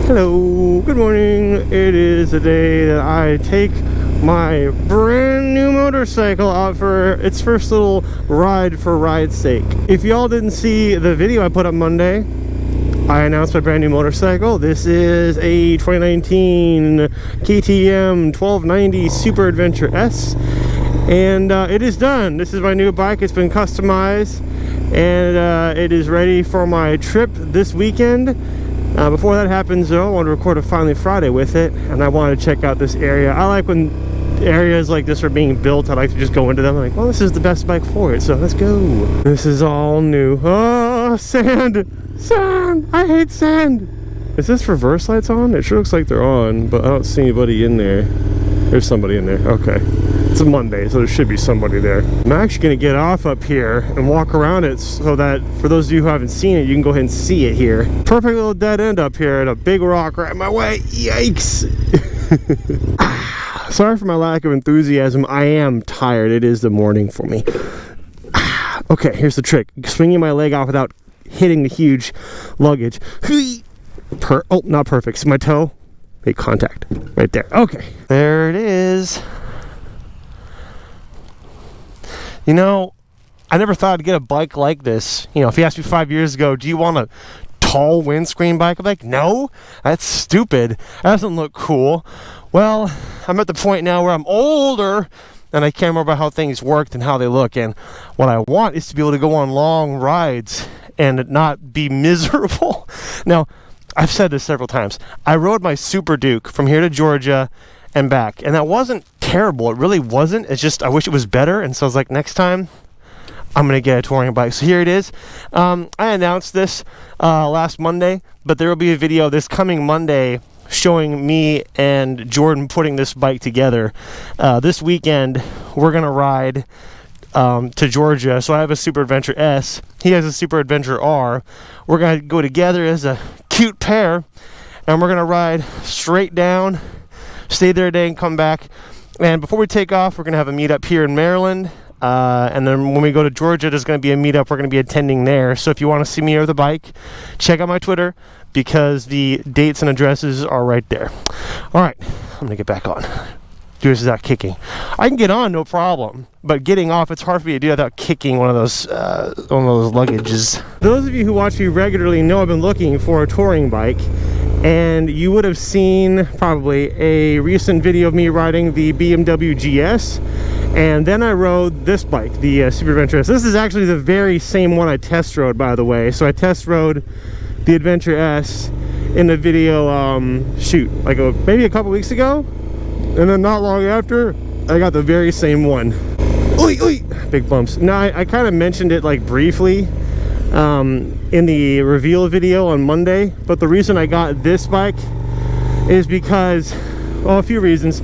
Hello, good morning. It is the day that I take my brand new motorcycle out for its first little ride for ride's sake. If y'all didn't see the video I put up Monday, I announced my brand new motorcycle. This is a 2019 KTM 1290 Super Adventure S, and it is done. This is my new bike. It's been customized, and it is ready for my trip this weekend. Before that happens though, I want to record a Finally Friday with it, and I want to check out this area. I like when areas like this are being built. I like to just go into them. I'm like, well, this is the best bike for it, so let's go. This is all new. Oh, sand! Sand! I hate sand! Is this reverse lights on? It sure looks like they're on, but I don't see anybody in there. There's somebody in there. Okay. It's a Monday, so there should be somebody there. I'm actually going to get off up here and walk around it so that for those of you who haven't seen it, you can go ahead and see it here. Perfect little dead end up here and a big rock right in my way. Yikes! Sorry for my lack of enthusiasm. I am tired. It is the morning for me. Okay, here's the trick. Swinging my leg off without hitting the huge luggage. Oh, not perfect. See my toe? Make contact. Right there. Okay. There it is. You know, I never thought I'd get a bike like this. You know, if you asked me 5 years ago, do you want a tall windscreen bike? I'm like, no, that's stupid. That doesn't look cool. Well, I'm at the point now where I'm older and I care more about how things work than how they look. And what I want is to be able to go on long rides and not be miserable. Now, I've said this several times. I rode my Super Duke from here to Georgia and back, and that wasn't terrible. It really wasn't. It's just I wish it was better, and so I was like, next time I'm gonna get a touring bike. So here it is. I announced this last Monday, but there will be a video this coming Monday showing me and Jordan putting this bike together. This weekend we're gonna ride to Georgia. So I have a Super Adventure S, he has a Super Adventure R. We're gonna go together as a cute pair, and we're gonna ride straight down, stay there a day and come back. And before we take off, we're gonna have a meetup here in Maryland, and then when we go to Georgia, there's gonna be a meetup we're gonna be attending there. So if you want to see me or the bike, check out my Twitter, because the dates and addresses are right there. All right, I'm gonna get back on. Do this without kicking. I can get on, no problem, but getting off, it's hard for me to do without kicking one of those luggages. Those of you who watch me regularly know I've been looking for a touring bike, and you would have seen probably a recent video of me riding the BMW GS, and then I rode this bike, the Super Adventure S. This is actually the very same one I test rode, by the way. So I test rode the Adventure S in the video, like maybe a couple weeks ago. And then not long after, I got the very same one. Oy, oy. Big bumps. Now, I kind of mentioned it like briefly in the reveal video on Monday, but the reason I got this bike is because, well, a few reasons.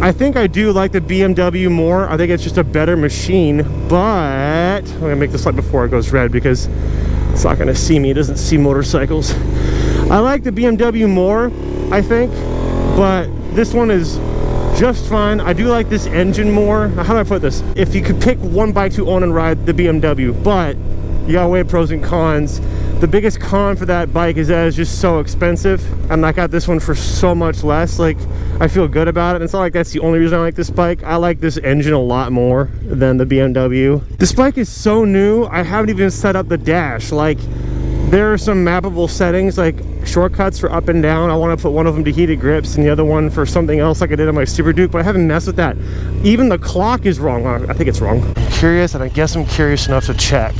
I think I do like the BMW more. I think it's just a better machine, but I'm gonna make this light before it goes red because it's not gonna see me. It doesn't see motorcycles. I like the BMW more, I think, but this one is just fine. I do like this engine more. How do I put this? If you could pick one bike to own and ride, the BMW, but you gotta weigh pros and cons. The biggest con for that bike is that it's just so expensive, and I got this one for so much less. Like, I feel good about it. It's not like that's the only reason I like this bike. I like this engine a lot more than the BMW. This bike is so new, I haven't even set up the dash. Like, there are some mappable settings, like shortcuts for up and down. I want to put one of them to heated grips and the other one for something else like I did on my Super Duke, but I haven't messed with that. Even the clock is wrong. I think it's wrong. I'm curious, and I guess I'm curious enough to check.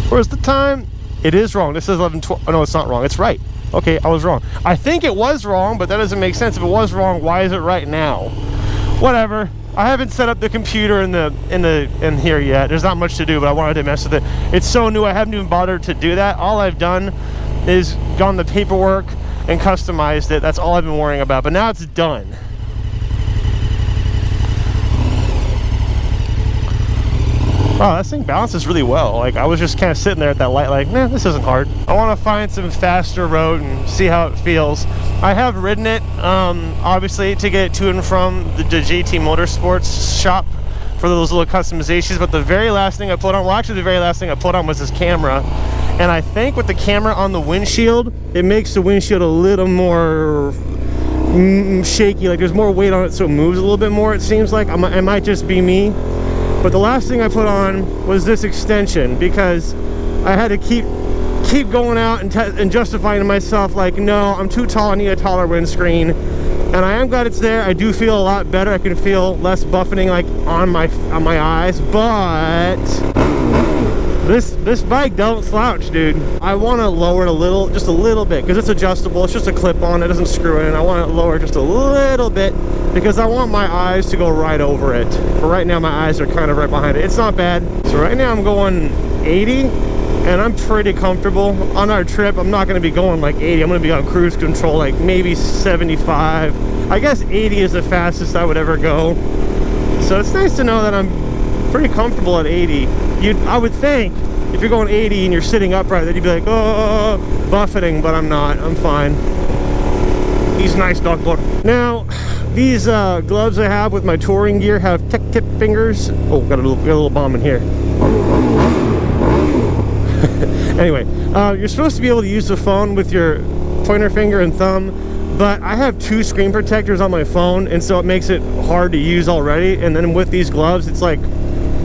Where's the time? It is wrong. This says 11:12. Oh, no, it's not wrong. It's right. Okay, I was wrong. I think it was wrong, but that doesn't make sense. If it was wrong, why is it right now? Whatever. I haven't set up the computer in here yet. There's not much to do, but I wanted to mess with it. It's so new, I haven't even bothered to do that. All I've done is gone the paperwork and customized it. That's all I've been worrying about, but now it's done. Wow, this thing balances really well. Like, I was just kind of sitting there at that light like, nah, this isn't hard. I want to find some faster road and see how it feels. I have ridden it, obviously, to get to and from the GT Motorsports shop for those little customizations, but the very last thing I put on, well actually the very last thing I put on was this camera. And I think with the camera on the windshield, it makes the windshield a little more shaky, like there's more weight on it so it moves a little bit more, it seems like. It might just be me. But the last thing I put on was this extension, because I had to keep going out and justifying to myself, like, no, I'm too tall, I need a taller windscreen. And I am glad it's there. I do feel a lot better. I can feel less buffeting like on my eyes, but this bike don't slouch, dude. I want to lower it just a little bit, because it's adjustable. It's just a clip on, it doesn't screw in. I want to lower it just a little bit because I want my eyes to go right over it. But right now my eyes are kind of right behind it. It's not bad. So right now I'm going 80 and I'm pretty comfortable. On our trip, I'm not going to be going like 80. I'm going to be on cruise control, like maybe 75. I guess 80 is the fastest I would ever go. So it's nice to know that I'm pretty comfortable at 80. I would think if you're going 80 and you're sitting upright, that you'd be like, oh, buffeting, but I'm not. I'm fine. He's nice, dog book. Now, these gloves I have with my touring gear have tech tip fingers. Oh, got a little bomb in here. Anyway, you're supposed to be able to use the phone with your pointer finger and thumb, but I have 2 screen protectors on my phone, and so it makes it hard to use already. And then with these gloves, it's like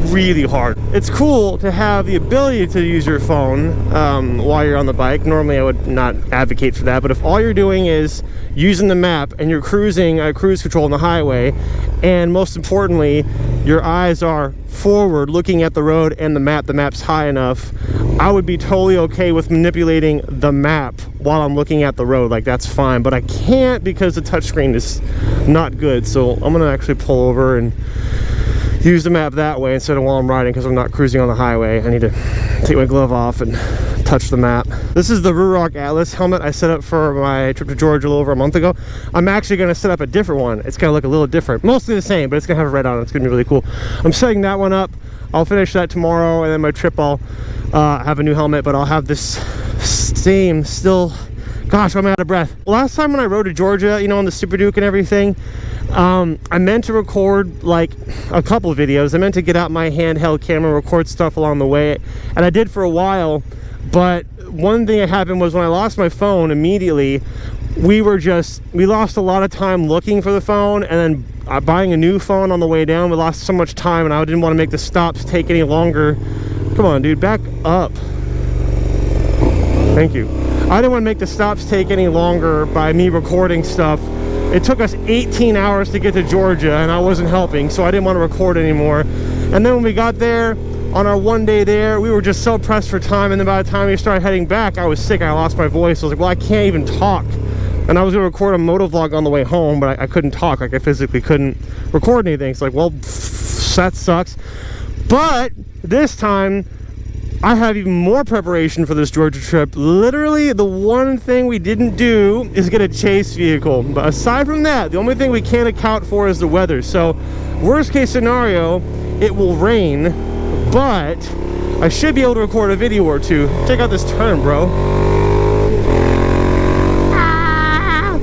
really hard. It's cool to have the ability to use your phone while you're on the bike. Normally I would not advocate for that, but if all you're doing is using the map and you're cruising cruise control on the highway, and most importantly your eyes are forward looking at the road and the map's high enough, I would be totally okay with manipulating the map while I'm looking at the road. Like, that's fine, but I can't because the touchscreen is not good. So I'm gonna actually pull over and use the map that way instead of while I'm riding, because I'm not cruising on the highway. I need to take my glove off and touch the map. This is the Ruroc Atlas helmet I set up for my trip to Georgia a little over a month ago. I'm actually going to set up a different one. It's going to look a little different. Mostly the same, but it's going to have a red on it. It's going to be really cool. I'm setting that one up. I'll finish that tomorrow, and then my trip I'll have a new helmet, but I'll have this same still. Gosh, I'm out of breath. Last time when I rode to Georgia, you know, on the Super Duke and everything, I meant to record like a couple of videos. I meant to get out my handheld camera, record stuff along the way, and I did for a while. But one thing that happened was when I lost my phone immediately, we lost a lot of time looking for the phone, and then buying a new phone on the way down. We lost so much time, and I didn't want to make the stops take any longer. Come on, dude, back up. Thank you. I didn't want to make the stops take any longer by me recording stuff. It took us 18 hours to get to Georgia, and I wasn't helping, so I didn't want to record anymore. And then when we got there, on our one day there, we were just so pressed for time, and then by the time we started heading back, I was sick and I lost my voice. I was like, well, I can't even talk. And I was going to record a motovlog on the way home, but I couldn't talk. Like, I physically couldn't record anything. It's like, well, that sucks. But this time, I have even more preparation for this Georgia trip. Literally, the one thing we didn't do is get a chase vehicle. But aside from that, the only thing we can't account for is the weather. So, worst case scenario, it will rain, but I should be able to record a video or two. Check out this turn, bro.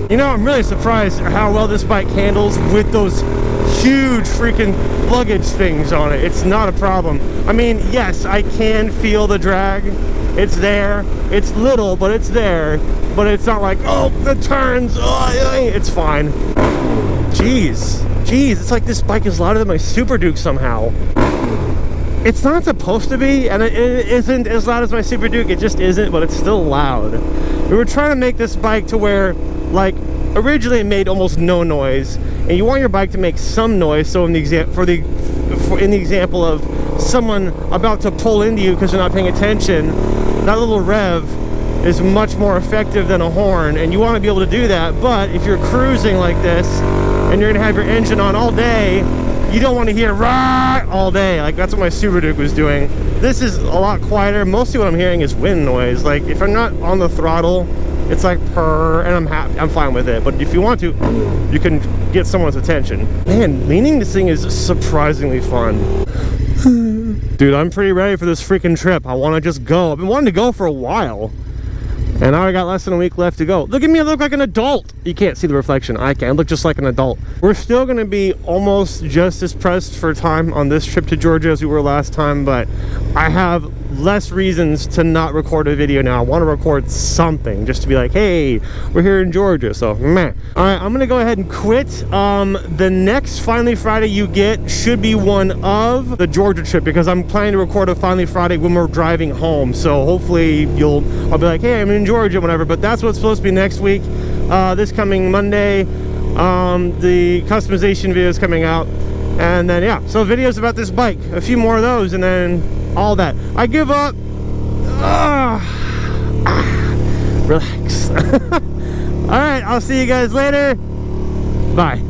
You know, I'm really surprised at how well this bike handles with those huge freaking luggage things on it. It's not a problem. I mean, yes, I can feel the drag. It's there. It's little, but it's there. But it's not like, oh, the turns. Oh, it's fine. Jeez, it's like this bike is louder than my Super Duke somehow. It's not supposed to be, and it isn't as loud as my Super Duke. It just isn't, but it's still loud. We were trying to make this bike to where, like, originally it made almost no noise, and you want your bike to make some noise. So in the example of someone about to pull into you because they're not paying attention, that little rev is much more effective than a horn, and you want to be able to do that. But if you're cruising like this and you're gonna have your engine on all day, you don't want to hear rah all day. Like, that's what my Super Duke was doing. This is a lot quieter. Mostly what I'm hearing is wind noise. Like, if I'm not on the throttle, it's like purr, and I'm fine with it. But if you want to, you can get someone's attention. Man, leaning this thing is surprisingly fun. Dude, I'm pretty ready for this freaking trip. I want to just go. I've been wanting to go for a while. And I already got less than a week left to go. Look at me, I look like an adult. You can't see the reflection. I can. I look just like an adult. We're still going to be almost just as pressed for time on this trip to Georgia as we were last time, but I have less reasons to not record a video now. I want to record something just to be like, hey, we're here in Georgia. So, meh. All right, I'm going to go ahead and quit. The next Finally Friday you get should be one of the Georgia trip, because I'm planning to record a Finally Friday when we're driving home. So hopefully I'll be like, hey, I'm in Georgia, whatever. But that's what's supposed to be next week. This coming Monday, the customization video is coming out. And then, yeah, so videos about this bike, a few more of those, and then all that. I give up. Relax. All right, I'll see you guys later. Bye.